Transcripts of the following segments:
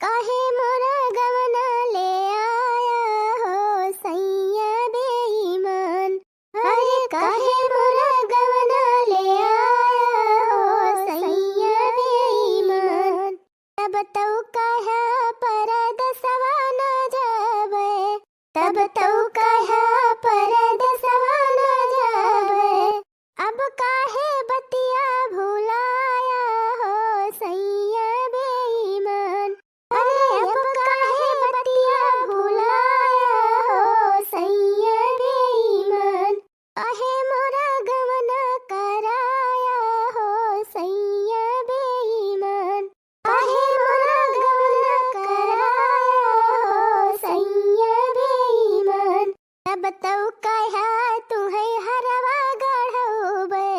काहे मोरा गवना ले आया हो सैया बेईमान। अरे काहे मोरा गवना ले आया हो सैया बेईमान। तब तो कहा परदेसवा न जावे, तब तो कहा परदेसवा न जावे। अब काहे बतिया भुलाया हो सैया बेईमान। अरे अब काहे बतिया भुलाया हो सैया बेईमान। काहे मोरा गवना कराया हो सैया बेईमान। काहे मोरा गवना कराया हो सैया बेईमान। तब तो कहा तुम्हें हरवा गढ़ौबे,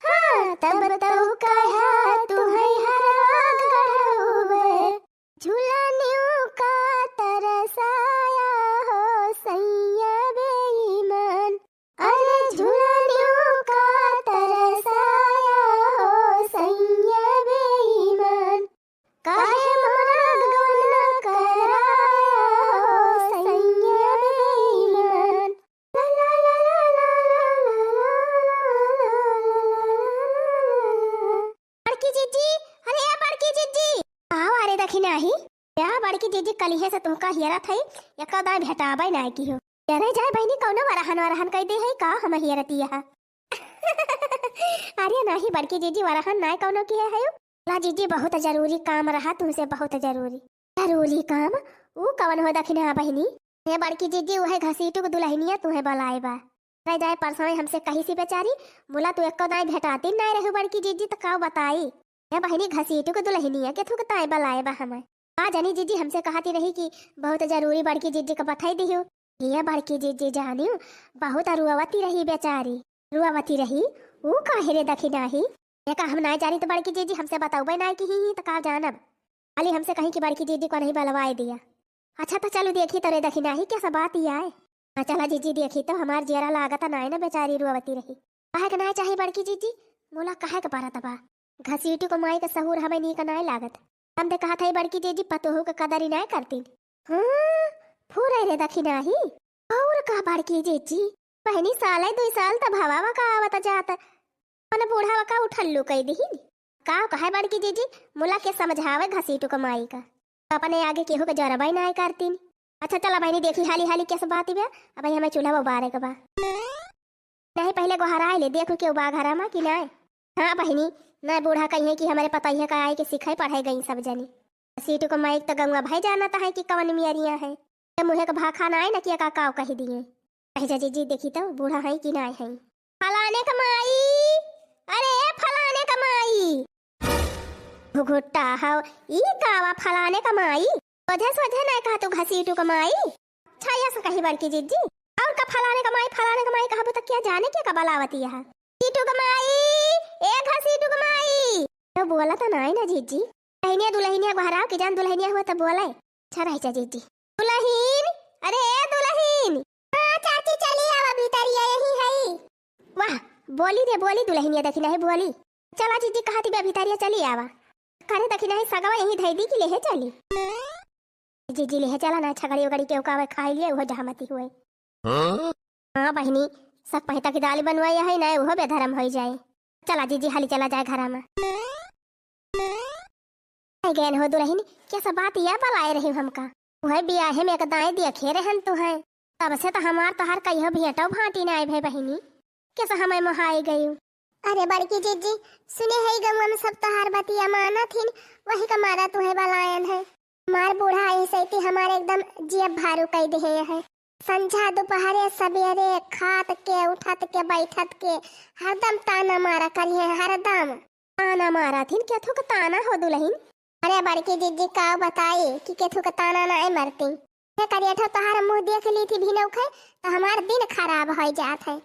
हाँ तब तो कहा तुम्हें हरवा गढ़ौबे। झूलनियों का तरसाया हो सैया बेईमान। अरे झूलनियों का तरसाया हो सैया बेईमान। काहे मोरा गवना कराया हो सैया बेईमान। ला ला ला ला ला ला ला ला। बड़की जीजी, अरे या बड़की जीजी आओ। अरे देखी नाही या बड़की जीजी कलिहे से तुमका हियरा थई यका दाई भेटाबै नाय की हो। अरे जाय बहिनी कौनो वरहन वरहन कह दे है का हम हियरती है। अरे नाही बड़की जीजी वरहन नाय कौनो की है यो। ला जीजी बहुत जरूरी काम रहा तुमसे, बहुत जरूरी जरूरी काम। ऊ कवन हो दखिन हा बहिनी। हे बड़की जीजी वह घसीटू के दुल्हनिया तुम्हें बुलाए बा। रह जाए परसों हमसे कही सी बेचारी बोला तू एको दाई भेटाती नहीं रहू बड़की जीजी तो का बताई। हे बहिनी घसीटू के दुल्हनिया के थुक ताई बुलाए बा हमें। आ जानी जीजी हमसे कहती रही कि बहुत जरूरी बड़की जीजी को बधाई दियो। ये बड़की जीजी जानी बहुत रुआवती रही बेचारी, रुआवती रही। ऊ काहे रे दखी नाही का हम ना जानी तो बड़की जीजी हमसे बताऊबे ना कि ही तो का जानब। अली हमसे कहीं कि बड़की जीजी को नहीं बलवाए दिया। अच्छा तो चलो देखी तो रे दखी नाही कैसा बात ही आए। हाँ चला जीजी देखी तो हमार जियरा लागत नाय ना बेचारी रुआवती रही। काहे के ना चाहे बड़की जीजी मोला काहे के पारा तबा घसीटू को माई के सहूर हमें नी का नाय लागत। हम दे कहा था बड़की जीजी पतोहू के कदर ही नाय करती। हाँ फूरे रे दखी नाही और का बड़की जीजी बहनी साल 2 साल तब हवा का आवत जात मन बूढ़ा का उठल्लू कह दी का कहे बड़की जीजी मुला के समझावे घसीटू कमाई का अपने आगे केहू के जरबाई ना करती। अच्छा चला बहनी देखी हाली हाली कैसे बात बा। अब हमें चूल्हा बारे का बा नहीं पहले गोहरा ले देखो के बा घरा में कि नाय। हाँ बहनी ना बूढ़ा कही कि हमारे पता ही का आए कि सिखाई पढ़ाई गई सब जनी। घसीटू कमाई तो गंगा भाई जाना है कि कवन मियरिया है तो मुहे का भाखा ना ना किया का कही दिए। कही जीजी देखी तो बूढ़ा है कि नाय है। फलाने कमाई, अरे फलाने कमाई घुघुट्टा हाउ ई कावा फलाने कमाई सोझे सोझे ना कहा तू घसीटू कमाई। अच्छा ऐसा कही बड़की जीजी और का फलाने कमाई कहबो तो क्या जाने क्या कबलावती है। घसीटू कमाई ए घसीटू कमाई तो बोला तो नहीं ना जीजी। दुल्हनिया दुल्हनिया घहराओ कि जान दुल्हनिया हुआ तो बोले। अच्छा रही चा जीजी दुल्हन, अरे ए दुल्हन। हां चाची चली आवा भीतरिया यही है। वाह बोली रे बोली दुल्हनिया देखी नहीं बोली। चला जीजी कहती बे भीतरिया चली आवा करे देखी नहीं सगवा यही धई दी कि लेहे चली। जीजी लेहे चला ना छगड़ी उगड़ी के उकावे खाई लिए वो जहामती हुए। हां बहनी सब पहिता की दाल बनवाई है ना वो बेधर्म हो जाए। चला जीजी हाली चला जाए घर में। गैन हो दुल्हन कैसा बात या बलाए रही हमका वह बियाहे में दाएं देखे रहन तो है तब से तो हमार तो हर कहियो भेटो भांटी ना भाई बहनी कैसा हमें मोहाई गई। अरे बड़की जीजी सुने है गंगा में सब तोहार बतिया माना थी वही का मारा तुहे बलायन है। मार बूढ़ा ऐसे ही हमारे एकदम जेब भारू कह दे है। संझा दोपहरे सवेरे खात के उठत के बैठत के हरदम ताना मारा करिए हरदम ताना मारा थी क्या थुक ताना हो दुल्हन। अरे बड़की जीजी का बताई कि के थुक ताना ना मरती करिए ठो तोहार मुंह देख ली थी भी नौखे तो हमार दिन खराब हो जात है।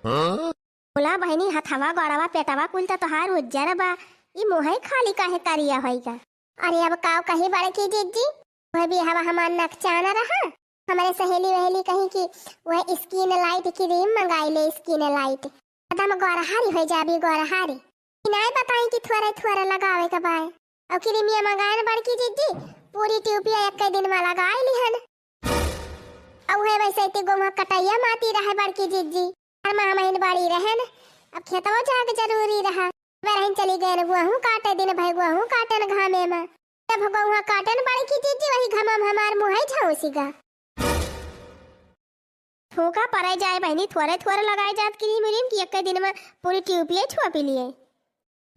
बोला बहनी हथवा गड़वा पेटवा कुल तो तोहार उज्जर बा ई मुहे खाली काहे करिया होइगा। अरे अब काव कही बड़की जीजी वह भी हवा हमार नकचाना रहा। हमारे सहेली वहेली कही कि वह स्किन लाइट क्रीम मंगाई ले स्किन लाइट एकदम गोरहारी हो जाबी गोरहारी। नहीं बताई कि थोड़ा थोड़ा लगावे का बाय और क्रीमिया मंगाए न बड़की जीजी पूरी ट्यूबिया एक दिन में लगाए लिहन। अब है वैसे इतनी गोमा कटाइया माती रहे बड़की जीजी हर माह महीने बाड़ी रहे न। अब खेतवा जाके जरूरी रहा वरहन चली गए न गुहूं काटे दिन भाई गुहूं काटन घामे में तब गुहूं काटन बड़की जीजी वही घमम हमार मुंह है झाउसीगा। फूका पराई जाए बहनी थोड़े थोड़े लगाए जात क्रीम व्रीम की एक दिन में पूरी ट्यूबिया छुआ पी लिए।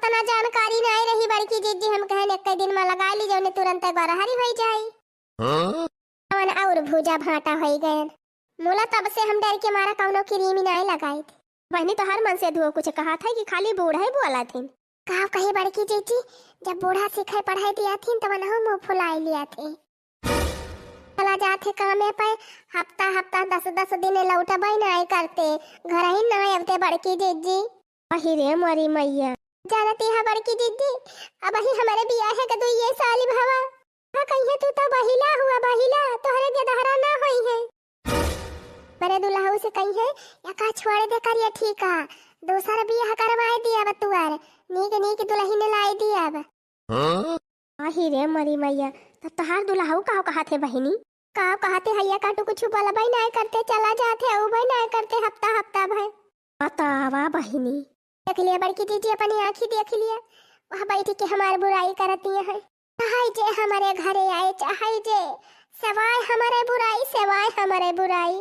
तना जानकारी नहीं रही बड़की जीजी हम कहन एक दिन में लगा ली जो तुरंत गरहरी हो जाए और भूजा भाटा हो गए मोला तब से हम डर के मारा कौनो क्रीम नहीं लगाई थी। बहनी तो हर मन से धुओ कुछ कहा था कि खाली बूढ़ा ही बोला थी कहा कही बड़की जीजी जब बूढ़ा सीखे पढ़ाई दिया थी तो वह मुँह फुलाई लिया थे चला जाते कामे पे हफ्ता हफ्ता 10 दिन लौटा भाई नहीं करते घर ही नहीं आते बड़की जीजी। वही रे मोरी मैया जानती है बड़की जीजी अब ही हमारे बिया है कदू ये साली भावा हाँ कहीं तू तो बहिला हुआ बहिला तोहरे गदहरा ना होई है मेरे दुल्हा से कही है या का छोड़ दे करिए ठीक है दूसरा बिया करवाए दिया बतुआर नीक नीक दुल्ही ने लाई दिया अब। वही रे मोरी मैया तो तोहार दुल्हा का कहा थे बहनी का कहते हैया काटू कुछ वाला भाई नहीं करते चला जाते ओ भाई नहीं करते हफ्ता हफ्ता भाई बतावा बहनी देख लिया बड़की जीजी अपनी आंखी देख लिया वहाँ बैठी के हमारी बुराई करती है चाहे जे हमारे घरे आए चाहे जे सवाय हमारे बुराई सवाय हमारे बुराई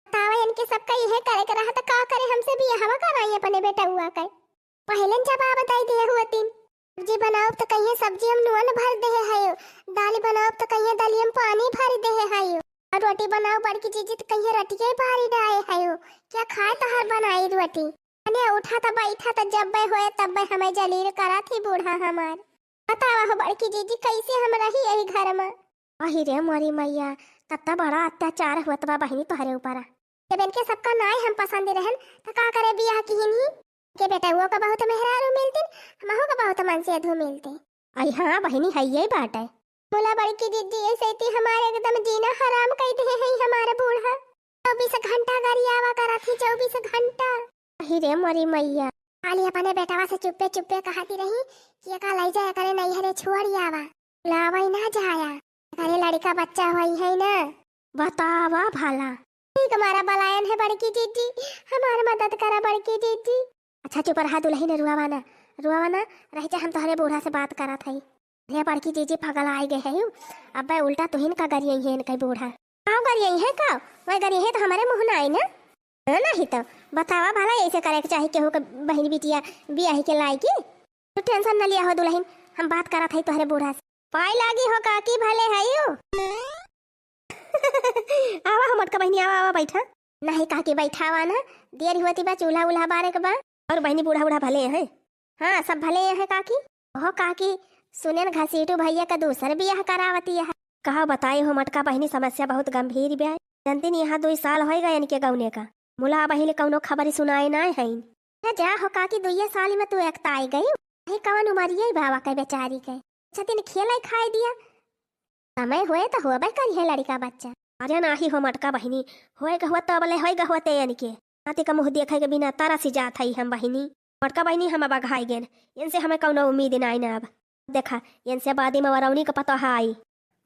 बतावा इनके सबका यह करे के रहा तो का करे हमसे भी हवा कराई अपने बेटा हुआ कर पहले जवाब बताई दिए हुआ तीन सब्जी बनाओ तो कहिए सब्जी हम नुअन भर दे है दाल बनाओ तो कहिए दाली हम पानी भर दे है और रोटी बनाओ बड़की जीजी तो कहिए रोटियां भारी डाए है क्या खाए तो हर बनाई रोटी अने उठा तो बैठा तो जब बे होए तब हमें जलील करा थी बूढ़ा हमार बतावा हो बड़की जीजी कैसे हम रही यही घर में। वही रे मोरी मैया तब तो बड़ा अत्याचार हुआ तबा बहनी तोहरे ऊपर जब इनके सबका नाय हम पसंद रहन तो का करे बियाह की ही के बेटा वो का बहुत मेहरारू मिलते हमहु का बहुत मन से अधू मिलते। आई हाँ बहनी है यही बात है बोला बड़की दीदी ऐसे थी हमारे एकदम जीना हराम कर दे है हमारे बूढ़ा 24 घंटा गरियावा करा थी 24 घंटा। ही रे मोरी मैया खाली अपने बेटावा से चुप्पे चुप्पे कहती रही कि का ले जाया करे नहीं हरे छोड़ियावा लावई ना जाया करे लड़का बच्चा होई है ना बतावा भाला ठीक हमारा बलायन है बड़की दीदी हमारी मदद करा बड़की दीदी। अच्छा चुप रहा दुल्ही ने रुआवाना रह जा हम तोहरे बूढ़ा से बात करा थई रे बड़की जीजी पगल आई गए है अब उल्टा तुहिन का गरियई है इनका बूढ़ा का गरियई है का वह गरियई है तो हमारे मुंह ना आई ना नहीं तो बतावा भला ऐसे करे के चाहिए केहू के बहन बिटिया बियाह के लायकी तो टेंशन न लिया हो दुल्हन हम बात करा थई तोहरे बूढ़ा से पाई लागी हो काकी भले है यू आवा हमट का बहनी आवा बैठा नहीं काकी बैठावा ना देर हुआ बा चूल्हा उल्हा बारे के बा और बहनी बूढ़ा बूढ़ा भले हैं हाँ सब भले हैं काकी ओहो काकी सुने न घसीटू भैया का दूसर बियाह करावती है कहा बताए हो मटका बहनी समस्या बहुत गंभीर ब्याह जनती नहीं यहाँ 2 साल हो गए इनके गौने का मुला बहनी कौनो खबर सुनाए ना है जा हो काकी 2 साल में तू एक आई गई कौन उमरिए बाबा के बेचारी के छतिन खेला खाई दिया समय हुए तो हो करी है लड़का बच्चा अरे नाही हो मटका बहनी होए हुआ तबले होए हुआ इनके नाती का मुँह देखे के बिना तारा सी जात है हम बहनी मटका बहनी हम बघाई गेन इनसे हमें कौनो उम्मीद नहीं ना अब देखा इनसे बादी में वरौनी का पता है आई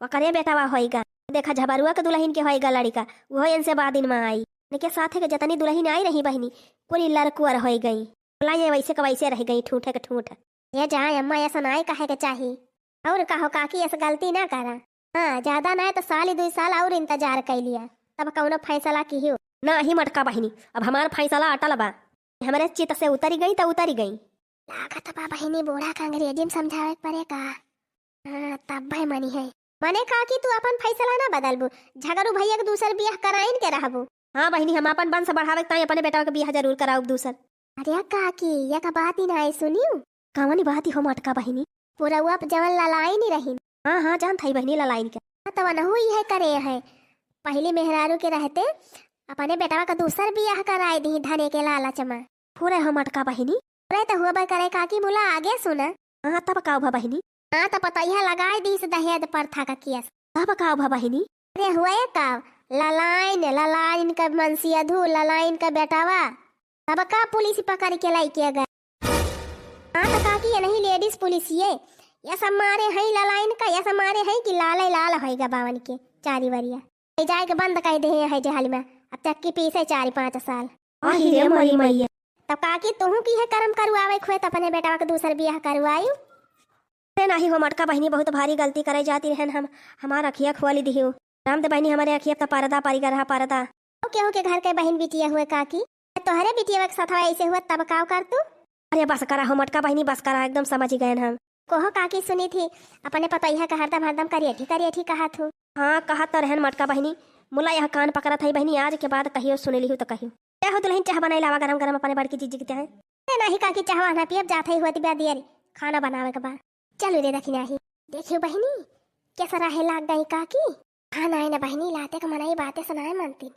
वकरे बेटावा होएगा देखा झबरुआ के दुल्हन के होएगा लड़का वो इनसे बादिन में आई इनके साथ के जतनी दुल्हन आई रही बहनी पूरी लड़कुअर हो गई बोला ये वैसे का वैसे रह गई ठूठे के ठूठ ये जाए अम्मा ऐसा ना कहे के चाहिए और कहो काकी ऐसा गलती ना करा हाँ ज्यादा ना तो 1-2 साल और इंतजार कर लिया तब कौनो फैसला की हो ना ही मटका बहनी अब हमारा फैसला अटल बा हमारे चित से उतरी गई तो उतरी गई लागत बा बहनी बूढ़ा का अंग्रेजी में समझावे पड़े का हाँ तब भाई मनी है मने का कि तू अपन फैसला ना बदलबू झगड़ू भैया के दूसर बियाह कराइन के रहबू हाँ बहनी हम अपन वंश बढ़ावे ताई अपने बेटा के बियाह जरूर कराऊ दूसर अरे काकी ये का बात ही ना सुनियो कवनी बात ही हो मटका बहनी पूरा वो जवन ललाई नहीं रही हाँ जान थई बहनी ललाइन के तो न हुई है करे है पहले मेहरारू के रहते अपने बेटा का दूसर बियाह कराए दी धने के लालच में पूरे हो मटका बहनी अरे तो हुआ करे काकी बोला आगे सुना हाँ तब काऊ भा बहनी हाँ तो पता लगाए दी से दहेज प्रथा का केस तब काऊ भा बहनी अरे हुआ का ललाइन का मनसिया धू ललाइन का बेटावा तब का पुलिस पकड़ के लाई किया गया हाँ तो काकी ये नहीं लेडीज पुलिस ये सब मारे हैं ललाइन का, ये सब मारे हैं कि लाल लाल होएगा बावन के चारी वरिया जाए के बंद कर दे है जहाल में। अब चक्की पीसे 4-5 साल रे मरी मैया। तब काकी तुहू की है कर्म करवावे खोए त अपने बेटा के दूसर बियाह करवायु। नहीं हो मटका बहनी बहुत भारी गलती करे जाती रहन। हम हमारा अखिया खोली दिहियो राम दे बहनी हमारे अखिया तो पर्दा पारी कर रहा पर्दा। हो के घर के बहन बिटिया हुए काकी तोहरे बिटिया के साथ ऐसे हुआ तब काव कर तू। अरे बस करा हो मटका बहनी बस करा एकदम समझ गए हम। कोहो काकी सुनी थी अपने पतैया का हरदम हरदम करिए कहा थू। हाँ कहा तो रहन मटका बहनी मुला यह कान पकड़ा था बहनी आज के बाद कहियो सुने ली तो कहियो चाहो तो नहीं चाह बनाई लावा गरम गरम अपने बड़की जीजी के चाहे नहीं काकी चाहवा ना पियब जाते ही हुआ दिया दिया खाना बनावे के बाद चलो रे दखी नहीं देखियो बहनी कैसा रहे लाग गई काकी। हाँ ना बहनी लाते का मनाई बातें सुनाए मानती।